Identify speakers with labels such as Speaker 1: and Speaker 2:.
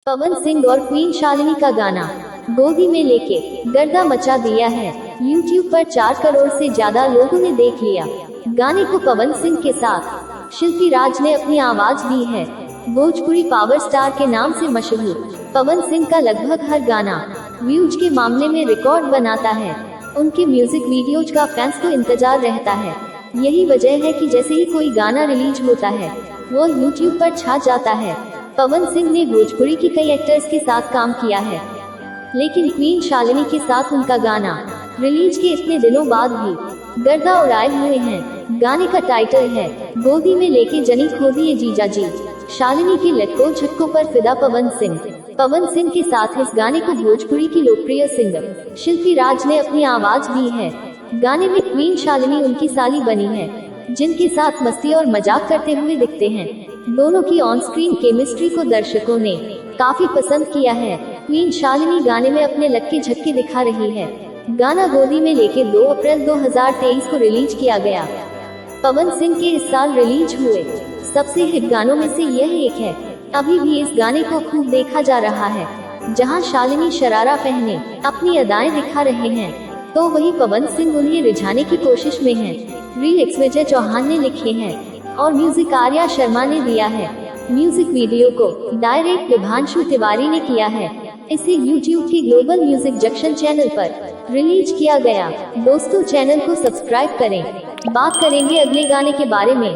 Speaker 1: पवन सिंह और क्वीन शालिनी का गाना गोदी में लेके गर्दा मचा दिया है। YouTube पर 4 करोड़ से ज्यादा लोगों ने देख लिया। गाने को पवन सिंह के साथ शिल्पी राज ने अपनी आवाज दी है। भोजपुरी पावर स्टार के नाम से मशहूर पवन सिंह का लगभग हर गाना व्यूज के मामले में रिकॉर्ड बनाता है। उनके म्यूजिक वीडियोज का फैंस को इंतजार रहता है। यही वजह है कि जैसे ही कोई गाना रिलीज होता है वो YouTube पर छा जाता है। पवन सिंह ने भोजपुरी की कई एक्टर्स के साथ काम किया है, लेकिन क्वीन शालिनी के साथ उनका गाना रिलीज के इतने दिनों बाद भी गर्दा उड़ाए हुए हैं। गाने का टाइटल है गोदी में लेके जनी खो दिए जीजा जी। शालिनी के लटकों झटकों पर फिदा पवन सिंह के साथ इस गाने को भोजपुरी की लोकप्रिय सिंगर शिल्पी राज ने अपनी आवाज दी है। गाने में क्वीन शालिनी उनकी साली बनी है, जिनके साथ मस्ती और मजाक करते हुए दिखते हैं। दोनों की ऑन स्क्रीन केमिस्ट्री को दर्शकों ने काफी पसंद किया है। क्वीन शालिनी गाने में अपने लक्के झटके दिखा रही है। गाना गोदी में लेके 2 अप्रैल 2023 को रिलीज किया गया। पवन सिंह के इस साल रिलीज हुए सबसे हिट गानों में से यह एक है। अभी भी इस गाने को खूब देखा जा रहा है। जहां शालिनी शरारा पहने अपनी अदाएं दिखा रहे हैं, तो वही पवन सिंह उन्हें रिझाने की कोशिश में हैं। लिरिक्स विजय चौहान ने लिखे हैं और म्यूजिक आर्या शर्मा ने दिया है। म्यूजिक वीडियो को डायरेक्ट विभांशु तिवारी ने किया है। इसे YouTube के ग्लोबल म्यूजिक जंक्शन चैनल पर रिलीज किया गया। दोस्तों, चैनल को सब्सक्राइब करें। बात करेंगे अगले गाने के बारे में।